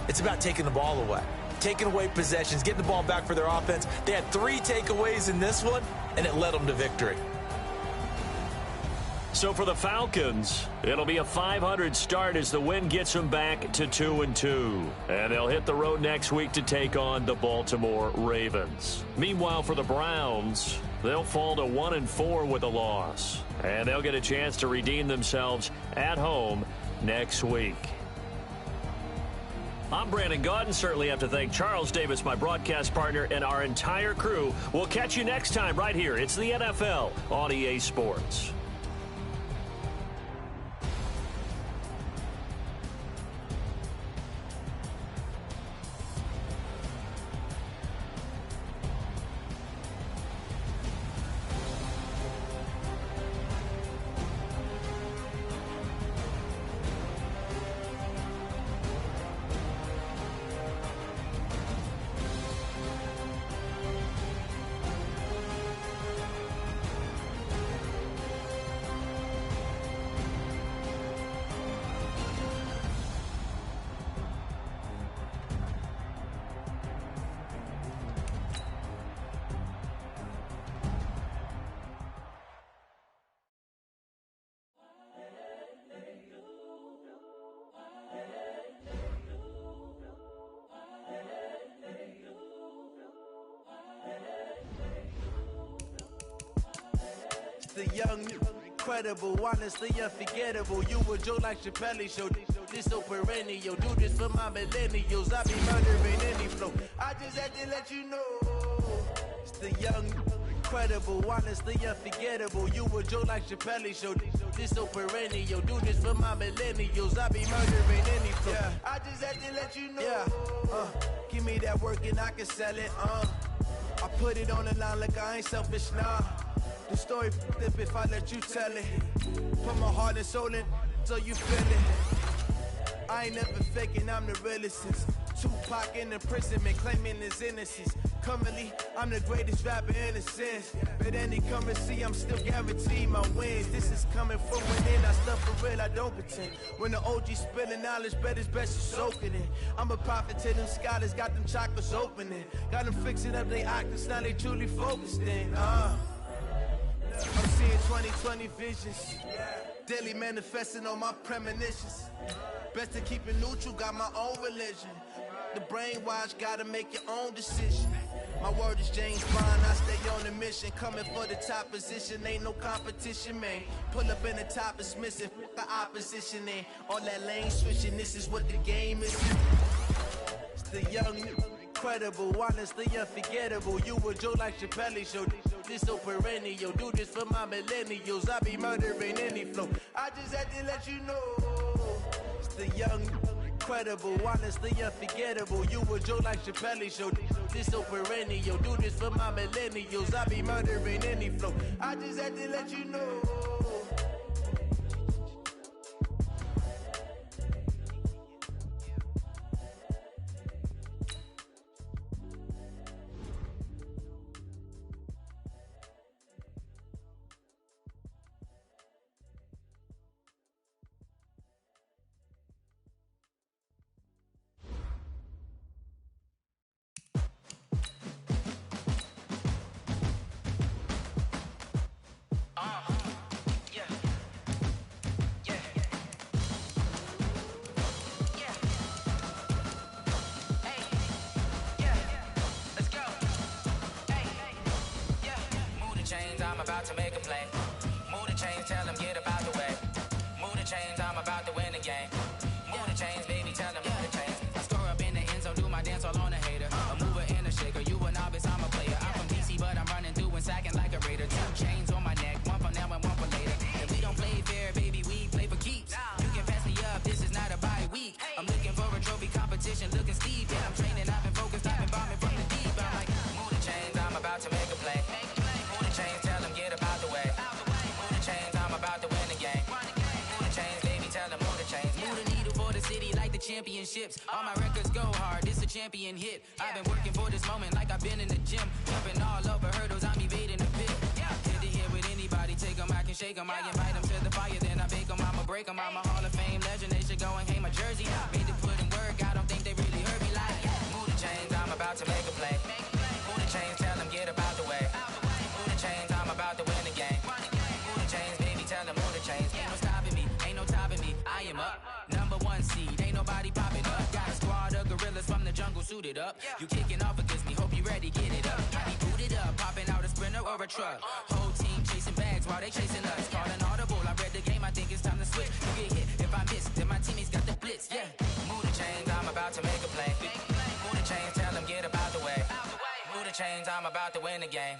it's about taking the ball away. Taking away possessions, getting the ball back for their offense. They had 3 takeaways in this one, and it led them to victory. So for the Falcons, it'll be a .500 start as the win gets them back to 2-2. And they'll hit the road next week to take on the Baltimore Ravens. Meanwhile, for the Browns, they'll fall to 1-4 with a loss. And they'll get a chance to redeem themselves at home next week. I'm Brandon Gaudin. Certainly have to thank Charles Davis, my broadcast partner, and our entire crew. We'll catch you next time right here. It's the NFL on EA Sports. The young, incredible, honestly unforgettable. You a joke like Chappelle show. This so perennial. Do this for my millennials. I be murdering any flow. I just had to let you know. It's the young, incredible, honestly unforgettable. You a joke like Chappelle show. This so perennial. Do this for my millennials. I be murdering any flow. Yeah. I just had to let you know. Yeah. Give me that work and I can sell it. I put it on the line like I ain't selfish, nah. The story flip if I let you tell it. Put my heart and soul in so you feel it. I ain't never faking, I'm the realest since Tupac in imprisonment, claiming his innocence. Currently, I'm the greatest rapper in a sense. But any currency, I'm still guaranteed my wins. This is coming from within, I stuff for real, I don't pretend. When the OG spilling knowledge, bet it's best you soak it in. I'm a prophet to them scholars, got them chakras opening. Got them fixing up they octaves, now they truly focused in. I'm seeing 2020 visions, daily manifesting on my premonitions. Best to keep it neutral, got my own religion. The brainwash, gotta make your own decision. My word is James Bond, I stay on a mission. Coming for the top position, ain't no competition, man. Pull up in the top, it's missing, fuck the opposition, and all that lane switching, this is what the game is. It's the young, incredible, honestly unforgettable. You a joke like Chappelle show. This so perennial. Do this for my millennials. I be murdering any flow. I just had to let you know. It's the young, incredible, honestly unforgettable. You a joke like Chappelle show. This so perennial. Do this for my millennials. I be murdering any flow. I just had to let you know. game. Move the chains, baby, tell them move the chains. I score up in the end zone, do my dance all on a hater. A mover and a shaker, you a novice, I'm a player. I'm from DC, but I'm running through and sacking like a raider. 2 chains on my neck, one for now and one for later. If we don't play fair, baby, we play for keeps. You can pass me up, this is not a bye week. I'm looking for a trophy competition, looking steep. Yeah, I'm training, I've been focused, I've been bombing from the deep. I'm like, move the chains, I'm about to make a play. Move the chains, tell them get up out the way. Move the chains, I'm about to win the game. Move the chains, baby, tell them move the chains. Move the needle for the city like the championships. All my records go hard, this a champion hit. I've been working for this moment like I've been in the gym. Jumping all over hurdles, I'm evading the pit. Hit to hit with anybody, take them, I can shake them. I invite them to the fire, then I bake them, I'ma break them. I'm a Hall of Fame legend, they should go and hang my jersey. Made to put in work, I don't think they really heard me like. Move the chains, I'm about to make a play. Move the chains, tell them get up out the way. Move the chains, I'm about to win the game. Move the chains, baby, tell them move the chains. Ain't no stopping me, ain't no topping me, I am up. #1 seed, ain't nobody popping up. Got a squad of gorillas from the jungle suited up. You kicking off against me, hope you ready, get it up. I be booted up, popping out a Sprinter or a truck. Whole team chasing bags while they chasing us. Calling audible, I read the game, I think it's time to switch. You get hit, if I miss, then my teammates got the blitz, yeah. Move the chains, I'm about to make a play. Move the chains, tell them get up out the way. Move the chains, I'm about to win the game.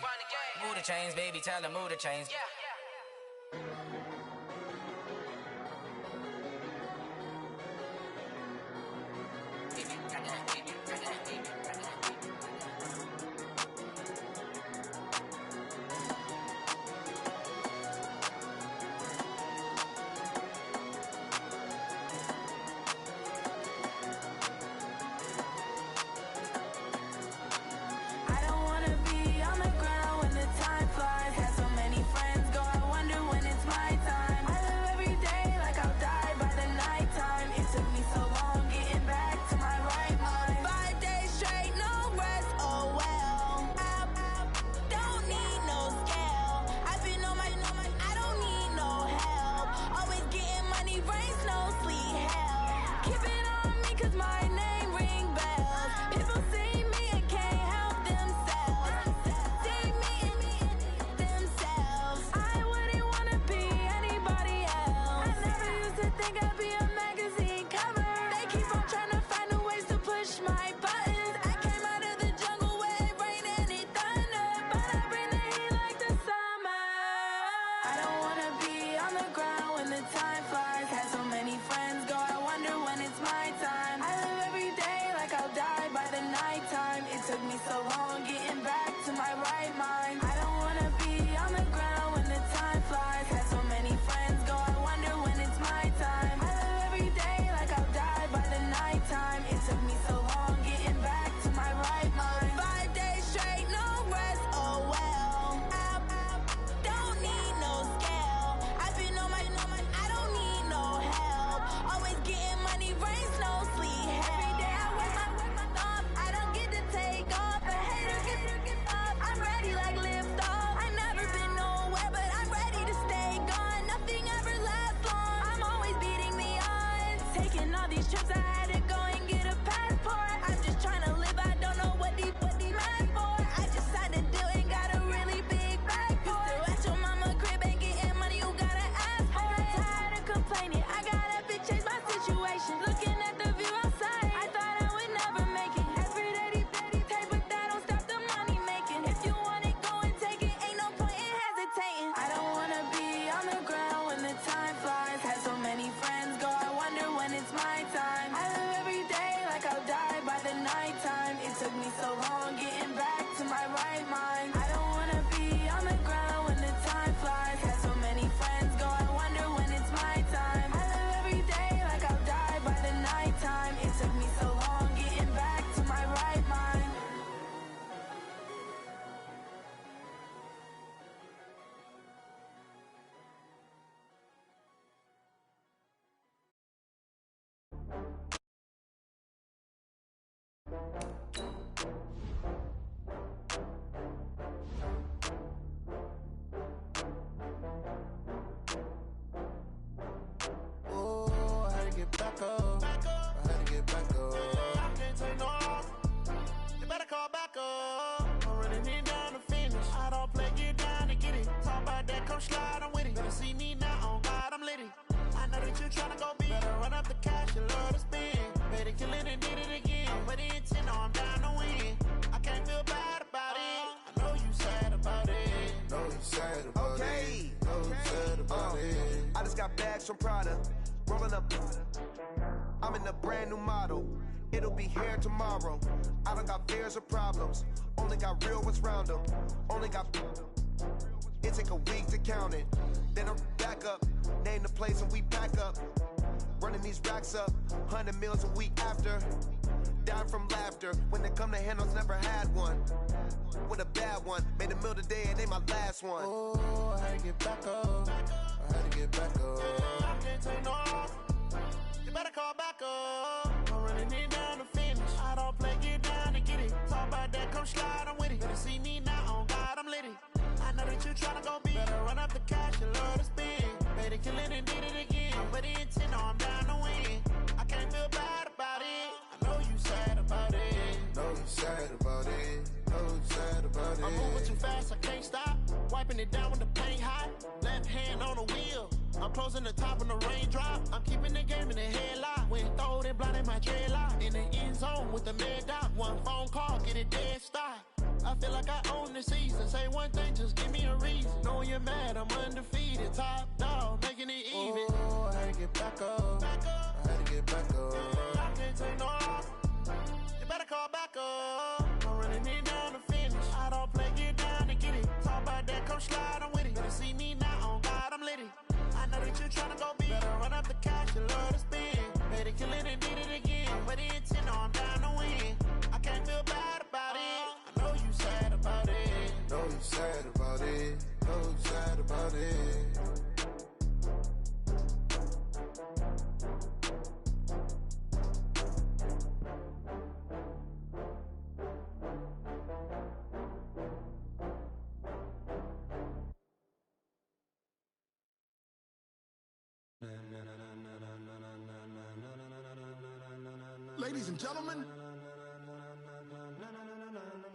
Move the chains, baby, tell them move the chains. I don't wanna be on the ground when the time flies. Had so many friends go, I wonder when it's my time. I live every day like I'll die by the nighttime. It took me so long getting back to my right mind. 5 days straight, no rest, oh well. I don't need no scale. I've been on my, I don't need no help. Always getting money, rain, snow, sleet, hell. Keep it on me cause my name ring bells. People see me and can't help themselves. See me and themselves. I wouldn't wanna be anybody else. I never used to think I'd be a magazine cover. They keep on trying to find new ways to push my buttons. I came out of the jungle where it rained and it thundered, but I bring the heat like the summer. I don't wanna be on the ground when the time flies. Had so many friends go, I wonder when it's my time. I live every day like I'll die by the nighttime. It took me so long getting back to my right mind. I don't wanna be on the ground when the time flies. Had so many friends go, I wonder when it's my time. I live every day like I'll die by the nighttime. It took me so long getting back to my right mind. 5 days straight, no rest, oh well. I don't need no scale. I've been on my, I don't need no help. Always getting money, rain, snow, sleet, hell. Every day I work my thumb, I don't get to take off. A hater get up, I'm ready like lift off. I never been nowhere, but I'm ready to stay gone. Nothing ever lasts long, I'm always beating the odds. Taking all these trips, I had to go and get a passport. I'm just trying to live, I don't know what these mad for. I just signed a deal and got a really big bag for it. Still at your mama crib and getting money, you gotta ask for it. I got tired of complaining, I gotta change my situation. Looking at the view outside, I thought I would never make it. Every day they take, but that don't stop the money making. If you want it, go and take it, ain't no point in hesitating. I don't wanna be on the ground when the time flies. Had so many friends go, I wonder when it's my time. I live every day like I'll die by the nighttime. It took me so long getting back to my right mind. I don't wanna be on the ground when the time flies. Had so many friends go, I wonder when it's my time. I live every day like I'll die by the nighttime. It took me so long getting back to my right mind. Oh, I had to get back up. I had to get back up. I can't take no loss. You better call back up. I'm running it down to finish. I don't play, get down to get it. Talk about that, come slide, I'm with it. Better see me now, on God, I'm litty. I know that you tryna go big. Better run up kill it and did it again. Put it in 10, no, I'm down to win. I can't feel bad about it. I know you sad about it. Know you sad about it. Know you sad about it. I just got bags from Prada. Rolling up. I'm in a brand new model. It'll be here tomorrow. I don't got fears or problems. Only got real ones round them. Only got. It take a week to count it. Then I'm back up. Name the place and we pack up. Running these racks up. 100 meals a week after. Down from laughter. When they come to handles, never had one. With a bad one. Made a meal today and they my last one. Oh, I had to get back up. I had to get back up. I can't take no off. You better call back up. I'm running it down to finish. I don't play, get down to get it. Talk about that, come slide, I'm with it. Better see me now, on God, I'm lit it. I know that you tryna go big. Better run up the cash, you love to spend. Better kill it and did it again. Put it in 10, no, I'm down to win. I can't feel bad about it. I know you sad about it. Know you sad about it. Know you sad about it. I'm moving too fast, I can't stop. Wiping it down with the paint hot. Left hand on the wheel. I'm closing the top when the raindrop. I'm keeping the game in the headlock. When throwed and blinded my dreadlock. In the end zone with the mad dot. One phone call, get it dead stop. I feel like I own the season. Say one thing, just give me a reason. Knowing you're mad, I'm undefeated. Top dog, making it even. Oh, I had to get back up. I had to get back up. I can't take no off. You better call back up. I'm running it down to finish. I don't play, get down to get it. Talk about that, come slide, I'm with it. Better see me now, on God, I'm lit it. I know that you tryna go big. Better run up the cash, you love to spend. Better kill it and did it again. Put it in 10, no, I'm down to win. I can't feel bad about it. I know you sad about it. Know you sad about it. Know you sad about it. Ladies and gentlemen,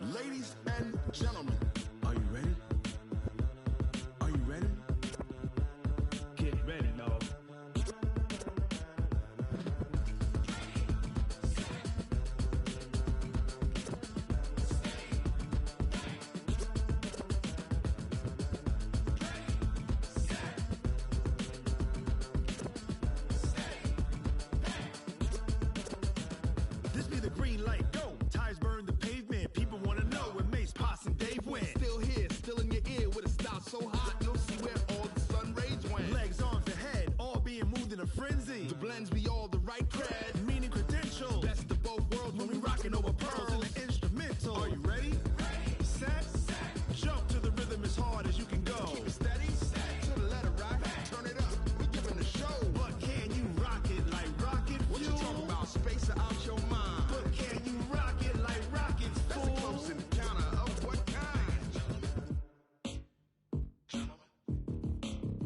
ladies and gentlemen, are you ready? Are you ready? Get ready, y'all. This be the green light, go. Tires burn the pavement. People want to know where Mace, Poss, and Dave went. Still here, still in your ear with a style so hot, you'll see where all the sun rays went. Legs, arms, and head, all being moved in a frenzy. The blends be all the right cred, meaning credential. Best of both worlds when we rockin' over pearls in the instrumental. Are you ready? Set, jump to the rhythm as hard as you can go. Keep it steady, to the letter right. Turn it up, we giving a show. But can you rock it like rocket fuel? What you talking about? Space out your mind. But can you rock it like rockets, fool? That's a close encounter of what kind?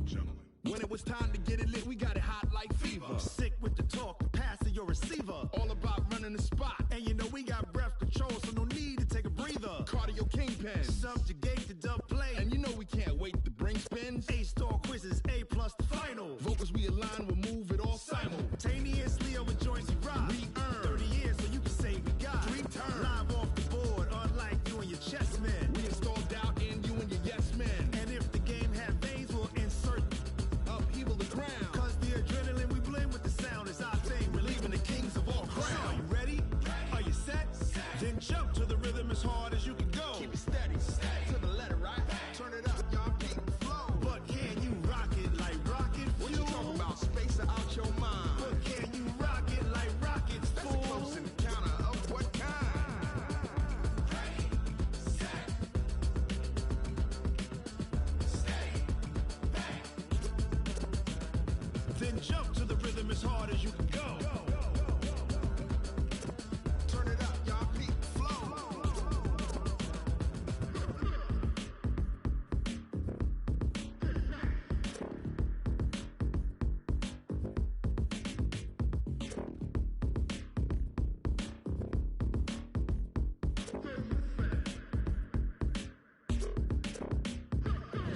Gentlemen. When it was time to get it lit, we got it hot like fever. Sick with the talk, pass to your receiver. All about running the spot. And you know we got breath control, so no need to take a breather. Cardio kingpin, subjugate the dub play. And you know we can't wait to bring spins. A-star quizzes, A+ the final. Vocals we align, we'll move it all simultaneously over joints we rock. We earn 30 years, so you can say we got 3 turns. Live off the board, unlike you and your chess men. We installed doubt in you and your yes men. And if the game had veins, we'll insert upheaval the ground. Cause the adrenaline we blend with the sound is our thing. We're leaving the kings of all crowns. So are you ready? Are you set? Then jump to the rhythm as hard as you can go. Keep it steady, to the letter right. Turn it up, y'all keep the flow. But can you rock it like rocket fuel? What you talking about? Space out your mind. But can you rock it like rockets, fool? That's a close encounter of what kind? Then jump to the rhythm as hard as you can go. Turn it up, y'all peak flow.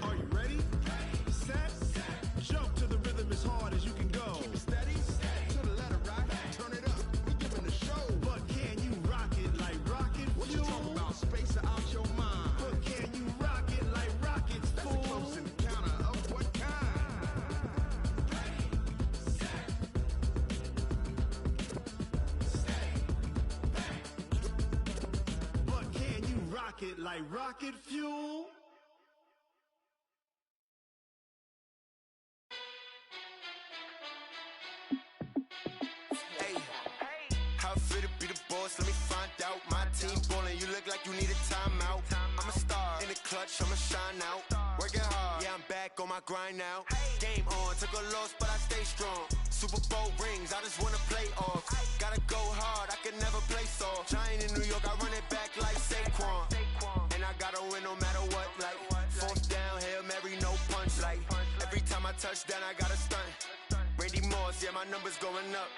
Are you ready? Set, jump to the rhythm as hard as you can go. Keep it steady, to the letter right. it like rocket fuel. Hey, how fit to be the boss? Let me find out. My team ballin', you look like you need a timeout. I'm a star in the clutch, I'ma shine out. Working hard, yeah, I'm back on my grind now. Game on, took a loss, but I stay strong. Super Bowl rings, I just wanna play off. Gotta go hard, I can never play soft. Giant in New York, I run it back like Saquon. And I gotta win no matter what, like fourth down, Hail Mary, no punch. Like every time I touch down, I gotta stunt. Randy Moss, yeah, my numbers going up.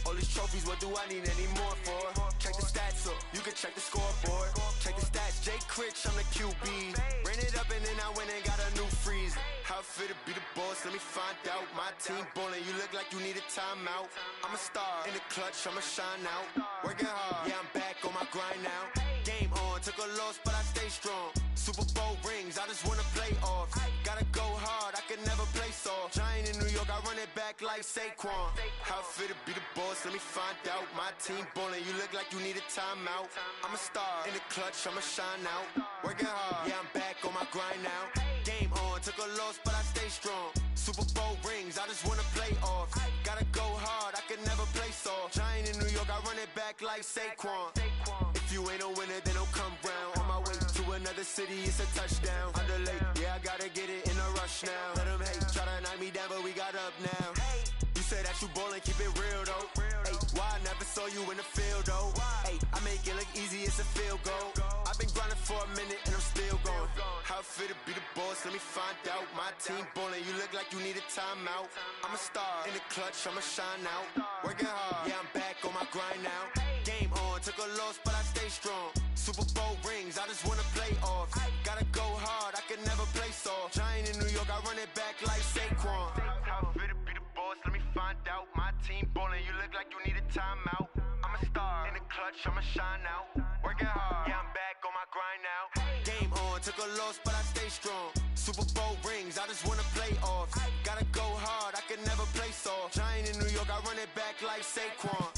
All these trophies, what do I need any more for? Check the stats up, you can check the scoreboard. Check the stats, Jay Critch, I'm the QB. Ran it up and then I went and got a new freeze. How fit to be the boss, let me find out. My team ballin', you look like you need a timeout. I'm a star in the clutch, I'ma shine out. Working hard, yeah, I'm back on my grind now. Game on, took a loss, but I stay strong. Super Bowl rings, I just wanna play off. Gotta go hard, I can never play soft. Giant in New York, I run it back like Saquon. How fit to be the boss, let me find out. My team ballin', you look like you need a timeout. I'm a star in the clutch, I'ma shine out. Working hard, yeah, I'm back on my grind now. Game on, took a loss, but I stay strong. Super Bowl rings, I just wanna play off. Gotta go hard, I can never play soft. Giant in New York, I run it back like Saquon. If you ain't a winner, then don't come round. On my way to another city, it's a touchdown. Underlay, yeah, I gotta get it in a rush now. Let them hate, try to knock me down, but we got up now. You say that you ballin', keep it real though. Hey, why I never saw you in the field though? Hey, I make it look easy, it's a field goal. I've been grinding for a minute and I'm still going. How fit to be the boss, let me find out. My team ballin', you look like you need a timeout. I'm a star in the clutch, I'ma shine out. Working hard, yeah, I'm back on my grind now. Game on, took a loss, but I stay strong. Super Bowl rings, I just wanna play off. Gotta go hard, I can never play soft. Giant in New York, I run it back like Saquon. How fit to be the boss, let me find out. My team ballin', you look like you need a timeout. I'm a star in the clutch, I'ma shine out. Working hard, yeah, I'm back on my grind now. Game on, took a loss, but I stay strong. Super Bowl rings, I just wanna play off. Gotta go hard, I can never play soft. Giant in New York, I run it back like Saquon.